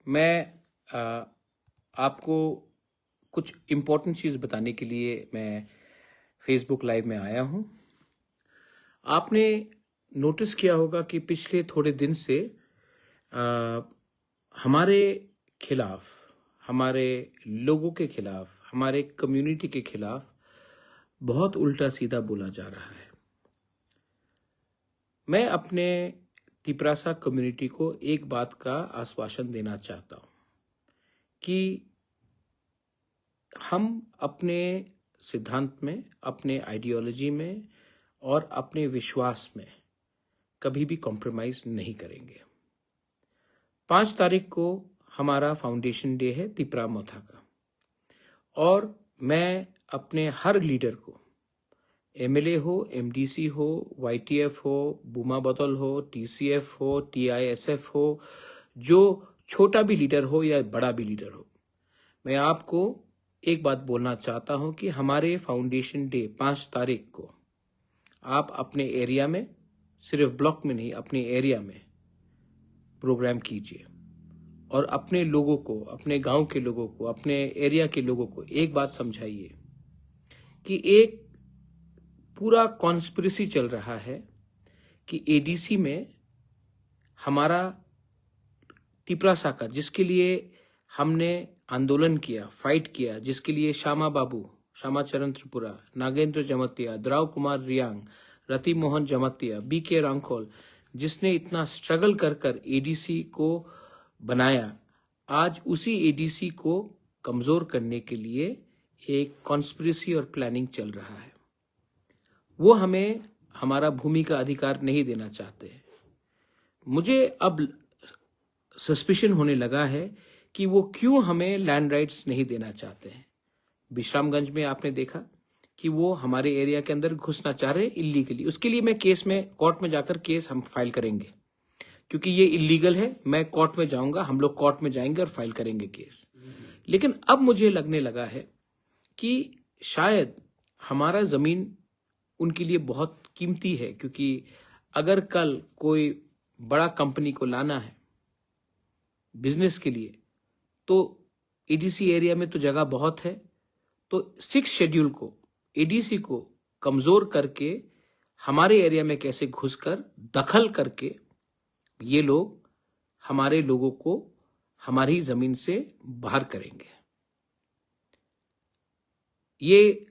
मैं आपको कुछ इम्पोर्टेंट चीज़ बताने के लिए मैं फेसबुक लाइव में आया हूँ। आपने नोटिस किया होगा कि पिछले थोड़े दिन से हमारे खिलाफ, हमारे लोगों के खिलाफ, हमारे कम्युनिटी के खिलाफ बहुत उल्टा सीधा बोला जा रहा है। मैं अपने तिपरासा कम्युनिटी को एक बात का आश्वासन देना चाहता हूँ कि हम अपने सिद्धांत में, अपने आइडियोलॉजी में और अपने विश्वास में कभी भी कॉम्प्रोमाइज़ नहीं करेंगे। 5 तारीख को हमारा फाउंडेशन डे है तिपरा मोथा का, और मैं अपने हर लीडर को, एमएलए हो, एमडीसी हो, वाईटीएफ हो, बुमा बतौल हो, टीसीएफ हो, टीआईएसएफ हो, जो छोटा भी लीडर हो या बड़ा भी लीडर हो, मैं आपको एक बात बोलना चाहता हूं कि हमारे फाउंडेशन डे 5 तारीख को आप अपने एरिया में, सिर्फ ब्लॉक में नहीं, अपने एरिया में प्रोग्राम कीजिए और अपने लोगों को, अपने गांव के लोगों को, अपने एरिया के लोगों को एक बात समझाइए कि एक पूरा कॉन्स्पिरेसी चल रहा है कि एडीसी में हमारा तिपरासा का, जिसके लिए हमने आंदोलन किया, फाइट किया, जिसके लिए श्यामा बाबू, श्यामाचरण त्रिपुरा, नागेंद्र जमतिया, द्राव कुमार रियांग, रति मोहन जमतिया, बीके रांखोल, जिसने इतना स्ट्रगल कर कर एडीसी को बनाया, आज उसी एडीसी को कमजोर करने के लिए एक कॉन्स्पिरेसी और प्लानिंग चल रहा है। वो हमें हमारा भूमि का अधिकार नहीं देना चाहते हैं। मुझे अब सस्पिशन होने लगा है कि वो क्यों हमें लैंड राइट्स नहीं देना चाहते हैं। विश्रामगंज में आपने देखा कि वो हमारे एरिया के अंदर घुसना चाह रहे हैं इलीगली। उसके लिए मैं केस में, कोर्ट में जाकर केस हम फाइल करेंगे, क्योंकि ये इलीगल है। मैं कोर्ट में जाऊंगा, हम लोग कोर्ट में जाएंगे और फाइल करेंगे केस। लेकिन अब मुझे लगने लगा है कि शायद हमारा जमीन उनके लिए बहुत कीमती है, क्योंकि अगर कल कोई बड़ा कंपनी को लाना है बिजनेस के लिए, तो एडीसी एरिया में तो जगह बहुत है। तो 6 शेड्यूल को, एडीसी को कमजोर करके हमारे एरिया में कैसे घुसकर दखल करके ये लोग हमारे लोगों को हमारी जमीन से बाहर करेंगे। ये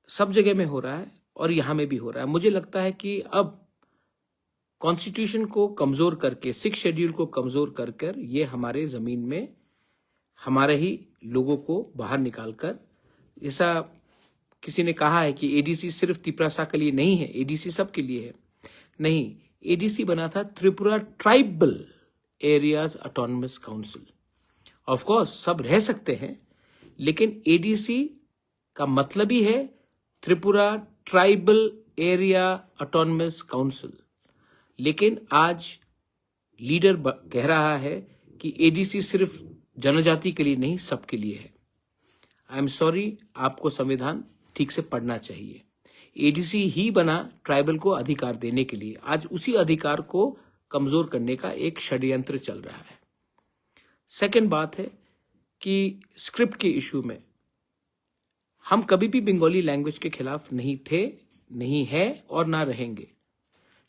सब जगह में हो रहा है और यहां में भी हो रहा है। मुझे लगता है कि अब कॉन्स्टिट्यूशन को कमजोर करके, 6 शेड्यूल को कमजोर कर ये हमारे जमीन में हमारे ही लोगों को बाहर निकालकर, जैसा किसी ने कहा है कि एडीसी सिर्फ तिपरासा के लिए नहीं है, एडीसी सबके लिए है। नहीं, एडीसी बना था Tripura tribal areas autonomous council. Of course सब रह सकते हैं, लेकिन एडीसी का मतलब ही है Tripura tribal area autonomous council. लेकिन आज लीडर कह रहा है कि एडीसी सिर्फ जनजाति के लिए नहीं, सबके लिए है। आई एम सॉरी, आपको संविधान ठीक से पढ़ना चाहिए। एडीसी ही बना ट्राइबल को अधिकार देने के लिए। आज उसी अधिकार को कमजोर करने का एक षड्यंत्र चल रहा है। सेकंड बात है कि स्क्रिप्ट के इशू में हम कभी भी बंगाली लैंग्वेज के खिलाफ नहीं थे, नहीं है और ना रहेंगे।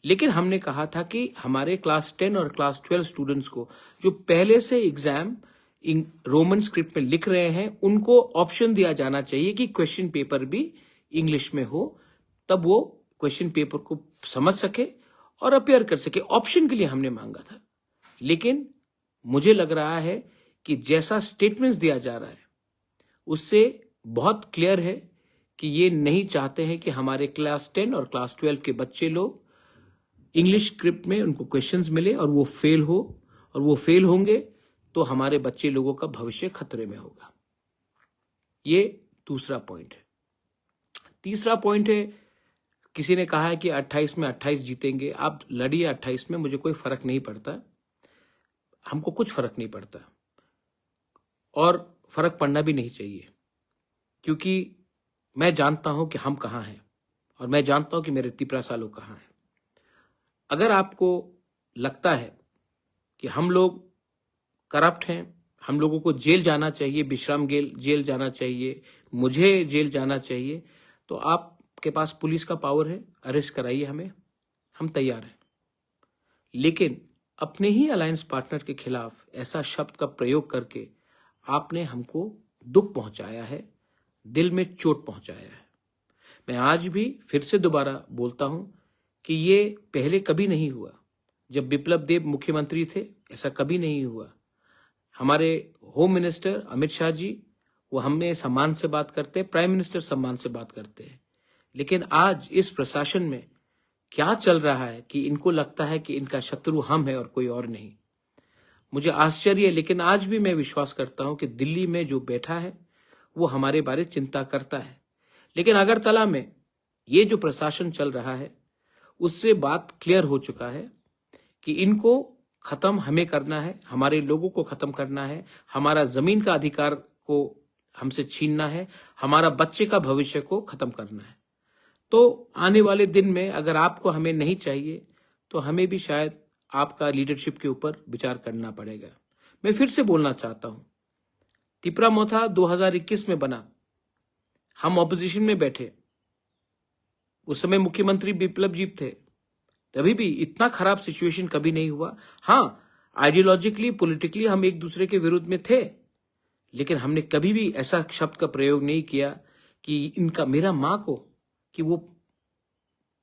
लेकिन हमने कहा था कि हमारे क्लास 10 और क्लास 12 स्टूडेंट्स को, जो पहले से एग्जाम रोमन स्क्रिप्ट में लिख रहे हैं, उनको ऑप्शन दिया जाना चाहिए कि क्वेश्चन पेपर भी इंग्लिश में हो, तब वो क्वेश्चन पेपर को समझ सके और अपेयर कर सके। ऑप्शन के लिए हमने मांगा था। लेकिन मुझे लग रहा है कि जैसा स्टेटमेंट्स दिया जा रहा है उससे बहुत क्लियर है कि ये नहीं चाहते हैं कि हमारे क्लास 10 और क्लास 12 के बच्चे लोग इंग्लिश स्क्रिप्ट में उनको क्वेश्चंस मिले और वो फेल हो, और वो फेल होंगे तो हमारे बच्चे लोगों का भविष्य खतरे में होगा। ये दूसरा पॉइंट है। तीसरा पॉइंट है, किसी ने कहा है कि 28 में 28 जीतेंगे। आप लड़िए 28 में, मुझे कोई फर्क नहीं पड़ता, हमको कुछ फर्क नहीं पड़ता और फर्क पड़ना भी नहीं चाहिए, क्योंकि मैं जानता हूं कि हम कहां हैं और मैं जानता हूं कि मेरे तिपरासा लोग कहां हैं। अगर आपको लगता है कि हम लोग करप्ट हैं, हम लोगों को जेल जाना चाहिए, विश्राम जेल जाना चाहिए, मुझे जेल जाना चाहिए, तो आपके पास पुलिस का पावर है, अरेस्ट कराइए हमें, हम तैयार हैं। लेकिन अपने ही अलायंस पार्टनर के खिलाफ ऐसा शब्द का प्रयोग करके आपने हमको दुख पहुंचाया है, दिल में चोट पहुंचाया है। मैं आज भी फिर से दोबारा बोलता हूं कि ये पहले कभी नहीं हुआ। जब बिप्लब देब मुख्यमंत्री थे ऐसा कभी नहीं हुआ। हमारे होम मिनिस्टर अमित शाह जी, वो हमें सम्मान से बात करते हैं, प्राइम मिनिस्टर सम्मान से बात करते हैं। लेकिन आज इस प्रशासन में क्या चल रहा है कि इनको लगता है कि इनका शत्रु हम है और कोई और नहीं। मुझे आश्चर्य है, लेकिन आज भी मैं विश्वास करता हूं कि दिल्ली में जो बैठा है वो हमारे बारे चिंता करता है। लेकिन अगरतला में ये जो प्रशासन चल रहा है उससे बात क्लियर हो चुका है कि इनको खत्म हमें करना है, हमारे लोगों को खत्म करना है, हमारा जमीन का अधिकार को हमसे छीनना है, हमारा बच्चे का भविष्य को खत्म करना है। तो आने वाले दिन में अगर आपको हमें नहीं चाहिए तो हमें भी शायद आपका लीडरशिप के ऊपर विचार करना पड़ेगा। मैं फिर से बोलना चाहता हूं, तिपरा-मोथा 2021 में बना, हम ऑपोजिशन में बैठे, उस समय मुख्यमंत्री बिप्लब जी थे, तभी भी इतना खराब सिचुएशन कभी नहीं हुआ। हाँ, आइडियोलॉजिकली पॉलिटिकली हम एक दूसरे के विरुद्ध में थे, लेकिन हमने कभी भी ऐसा शब्द का प्रयोग नहीं किया कि इनका मेरा माँ को, कि वो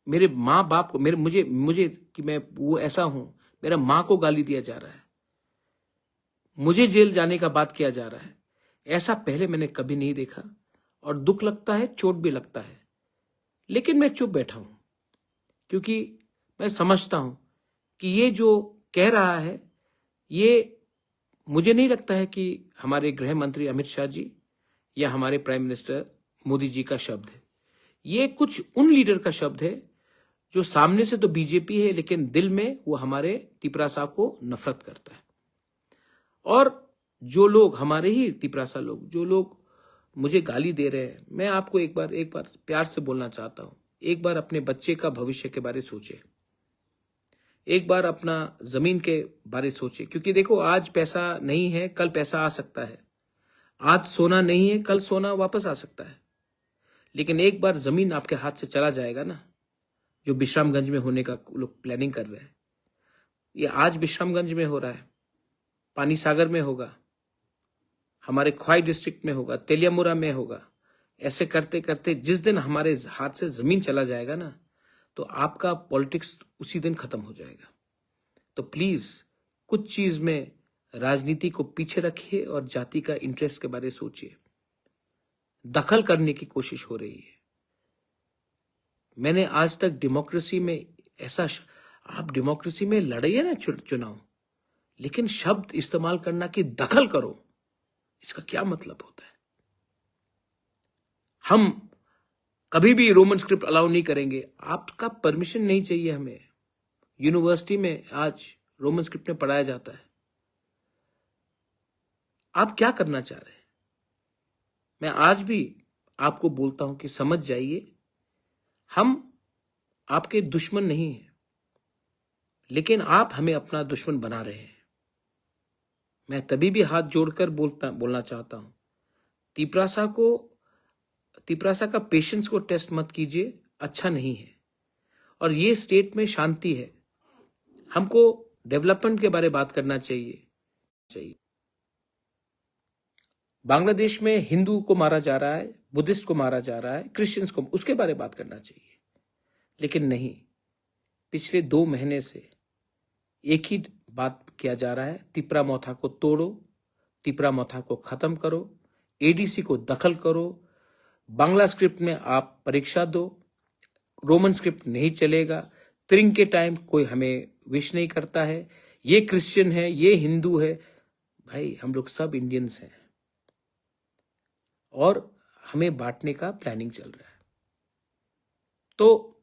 मेरे माँ बाप को, मेरे मुझे कि मैं वो ऐसा हूं, मेरा माँ को गाली दिया जा रहा है, मुझे जेल जाने का बात किया जा रहा है। ऐसा पहले मैंने कभी नहीं देखा और दुख लगता है, चोट भी लगता है। लेकिन मैं चुप बैठा हूं क्योंकि मैं समझता हूं कि ये जो कह रहा है ये मुझे नहीं लगता है कि हमारे गृह मंत्री अमित शाह जी या हमारे प्राइम मिनिस्टर मोदी जी का शब्द है। ये कुछ उन लीडर का शब्द है जो सामने से तो बीजेपी है लेकिन दिल में वो हमारे तिपरासा को नफरत करता है। और जो लोग हमारे ही तिपरासा लोग, जो लोग मुझे गाली दे रहे हैं, मैं आपको एक बार प्यार से बोलना चाहता हूं, एक बार अपने बच्चे का भविष्य के बारे सोचे, एक बार अपना जमीन के बारे सोचे। क्योंकि देखो, आज पैसा नहीं है, कल पैसा आ सकता है, आज सोना नहीं है, कल सोना वापस आ सकता है। लेकिन एक बार जमीन आपके हाथ से चला जाएगा ना, जो विश्रामगंज में होने का लोग प्लानिंग कर रहे हैं, ये आज विश्रामगंज में हो रहा है, पानी सागर में होगा, हमारे ख्वाई डिस्ट्रिक्ट में होगा, तेलियामुरा में होगा। ऐसे करते करते जिस दिन हमारे हाथ से जमीन चला जाएगा ना, तो आपका पॉलिटिक्स उसी दिन खत्म हो जाएगा। तो प्लीज कुछ चीज में राजनीति को पीछे रखिए और जाति का इंटरेस्ट के बारे सोचिए। दखल करने की कोशिश हो रही है। मैंने आज तक डेमोक्रेसी में आप डेमोक्रेसी में लड़िए ना चुनाव, लेकिन शब्द इस्तेमाल करना कि दखल करो, इसका क्या मतलब होता है? हम कभी भी रोमन स्क्रिप्ट अलाउ नहीं करेंगे। आपका परमिशन नहीं चाहिए हमें। यूनिवर्सिटी में आज रोमन स्क्रिप्ट में पढ़ाया जाता है। आप क्या करना चाह रहे हैं? मैं आज भी आपको बोलता हूं कि समझ जाइए, हम आपके दुश्मन नहीं हैं, लेकिन आप हमें अपना दुश्मन बना रहे हैं। मैं तभी भी हाथ जोड़कर बोलना चाहता हूं, तिपरासा का पेशेंस को टेस्ट मत कीजिए, अच्छा नहीं है। और ये स्टेट में शांति है, हमको डेवलपमेंट के बारे में बात करना चाहिए। बांग्लादेश में हिंदू को मारा जा रहा है, बुद्धिस्ट को मारा जा रहा है, क्रिश्चियंस को, उसके बारे में बात करना चाहिए। लेकिन नहीं, पिछले 2 महीने से एक ही बात किया जा रहा है, तिपरा-मोथा को तोड़ो, तिपरा-मोथा को खत्म करो, एडीसी को दखल करो, बांग्ला स्क्रिप्ट में आप परीक्षा दो, रोमन स्क्रिप्ट नहीं चलेगा, त्रिंग के टाइम कोई हमें विश नहीं करता है, ये क्रिश्चियन है, ये हिंदू है। भाई, हम लोग सब इंडियंस हैं और हमें बांटने का प्लानिंग चल रहा है। तो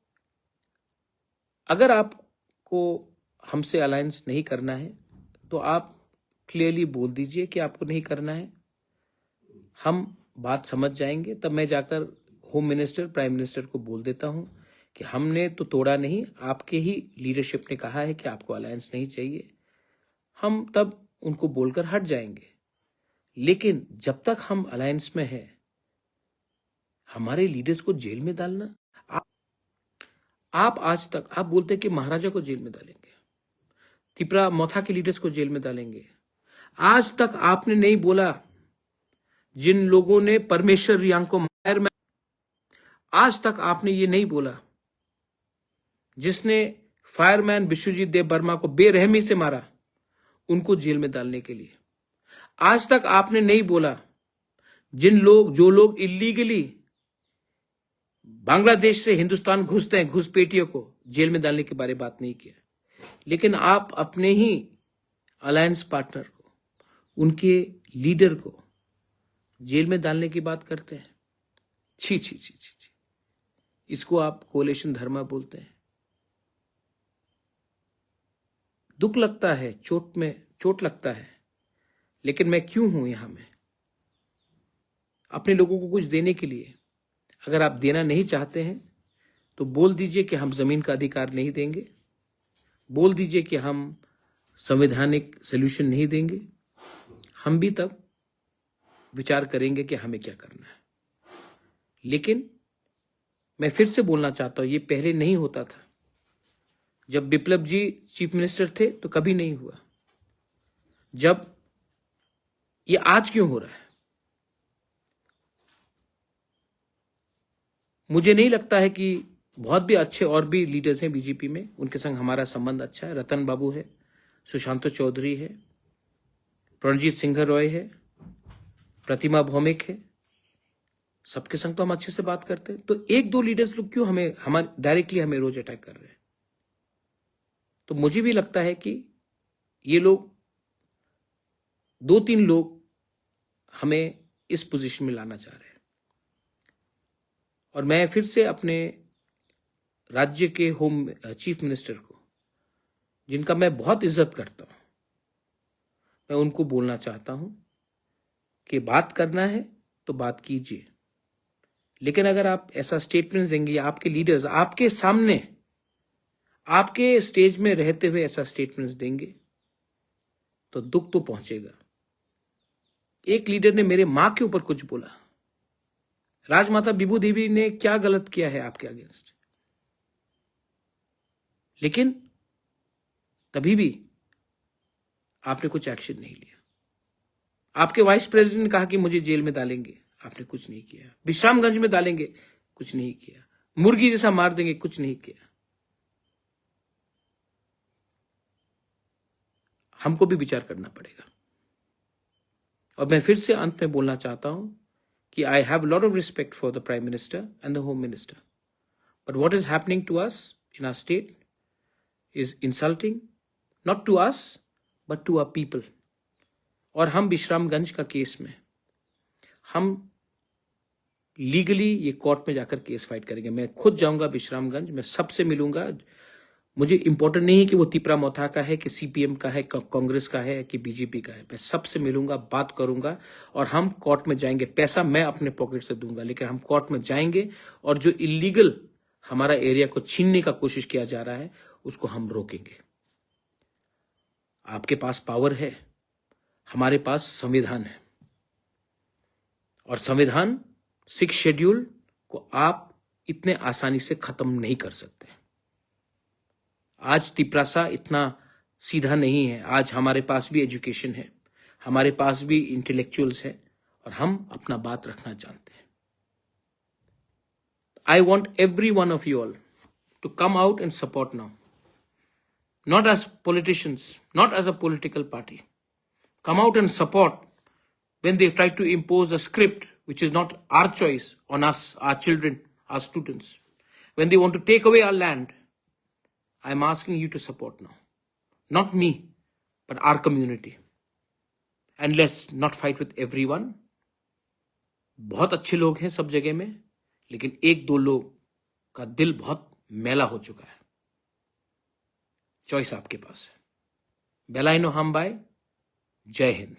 अगर आपको हमसे अलायंस नहीं करना है तो आप क्लियरली बोल दीजिए कि आपको नहीं करना है, हम बात समझ जाएंगे। तब मैं जाकर होम मिनिस्टर, प्राइम मिनिस्टर को बोल देता हूं कि हमने तो तोड़ा नहीं, आपके ही लीडरशिप ने कहा है कि आपको अलायंस नहीं चाहिए। हम तब उनको बोलकर हट जाएंगे। लेकिन जब तक हम अलायंस में हैं, हमारे लीडर्स को जेल में डालना, आप आज तक आप बोलते हैं कि महाराजा को जेल में डालेंगे, तिपरा मोथा के लीडर्स को जेल में डालेंगे। आज तक आपने नहीं बोला जिन लोगों ने परमेश्वर रियांग को मार में, आज तक आपने ये नहीं बोला जिसने फायरमैन विश्वजीत देव वर्मा को बेरहमी से मारा, उनको जेल में डालने के लिए। आज तक आपने नहीं बोला जो लोग इलीगली बांग्लादेश से हिंदुस्तान घुसते हैं, घुसपैठियों को जेल में डालने के बारे में बात नहीं किया। लेकिन आप अपने ही अलायंस पार्टनर को, उनके लीडर को जेल में डालने की बात करते हैं। छी छी छी छी छी, इसको आप कोलेशन धर्मा बोलते हैं। दुख लगता है, चोट लगता है, लेकिन मैं क्यों हूं यहां में? अपने लोगों को कुछ देने के लिए। अगर आप देना नहीं चाहते हैं तो बोल दीजिए कि हम जमीन का अधिकार नहीं देंगे, बोल दीजिए कि हम संवैधानिक सॉल्यूशन नहीं देंगे। हम भी तब विचार करेंगे कि हमें क्या करना है। लेकिन मैं फिर से बोलना चाहता हूं, ये पहले नहीं होता था। जब बिप्लब जी चीफ मिनिस्टर थे तो कभी नहीं हुआ। जब ये आज क्यों हो रहा है? मुझे नहीं लगता है कि बहुत भी अच्छे और भी लीडर्स हैं बीजेपी में, उनके संग हमारा संबंध अच्छा है। रतन बाबू है, सुशांत चौधरी है, रणजीत सिंह रॉय है, प्रतिमा भौमिक है, सबके संग तो हम अच्छे से बात करते हैं। तो एक दो लीडर्स लोग क्यों हमारे डायरेक्टली हमें रोज अटैक कर रहे हैं? तो मुझे भी लगता है कि ये लोग, दो तीन लोग हमें इस पोजीशन में लाना चाह रहे हैं। और मैं फिर से अपने राज्य के होम चीफ मिनिस्टर को, जिनका मैं बहुत इज्जत करता हूं, मैं उनको बोलना चाहता हूं कि बात करना है तो बात कीजिए। लेकिन अगर आप ऐसा स्टेटमेंट देंगे, आपके लीडर्स आपके सामने आपके स्टेज में रहते हुए ऐसा स्टेटमेंट्स देंगे तो दुख तो पहुंचेगा। एक लीडर ने मेरे मां के ऊपर कुछ बोला। राजमाता बिबू देवी ने क्या गलत किया है आपके अगेंस्ट? लेकिन कभी भी आपने कुछ एक्शन नहीं लिया। आपके वाइस प्रेसिडेंट ने कहा कि मुझे जेल में डालेंगे, आपने कुछ नहीं किया। विश्रामगंज में डालेंगे, कुछ नहीं किया। मुर्गी जैसा मार देंगे, कुछ नहीं किया। हमको भी विचार करना पड़ेगा। और मैं फिर से अंत में बोलना चाहता हूं कि I have lot of respect for the prime minister and the home minister, but what is happening to us in our state is insulting, not to us but to our people. और हम विश्रामगंज का case में हम legally ये court में जाकर case fight करेंगे। मैं खुद जाऊंगा विश्रामगंज, मैं सबसे मिलूंगा। मुझे इंपॉर्टेंट नहीं है कि वो तिपरा मोथा का है, कि सीपीएम का है, कांग्रेस का है, कि बीजेपी का है। मैं सबसे मिलूंगा, बात करूंगा और हम कोर्ट में जाएंगे। पैसा मैं अपने पॉकेट से दूंगा, लेकिन हम कोर्ट में जाएंगे और जो इलीगल हमारा एरिया को छीनने का कोशिश किया जा रहा है उसको हम रोकेंगे। आपके पास पावर है, हमारे पास संविधान है, और संविधान 6 शेड्यूल को आप इतने आसानी से खत्म नहीं कर सकते। आज तिपरासा इतना सीधा नहीं है। आज हमारे पास भी एजुकेशन है, हमारे पास भी इंटेलेक्चुअल्स है, और हम अपना बात रखना जानते हैं। I want every one of you all to come out and support now, not as politicians, not as a political party. Come out and support when they try to impose a script which is not our choice on us, our children, our students. When they want to take away our land, I am asking you to support now. Not me, but our community. And let's not fight with everyone. बहुत अच्छे लोग हैं सब जगह में, लेकिन एक दो लोग का दिल बहुत मैला हो चुका है। चॉइस आपके पास है। बेलाइनो हम बाय। जय हिंद।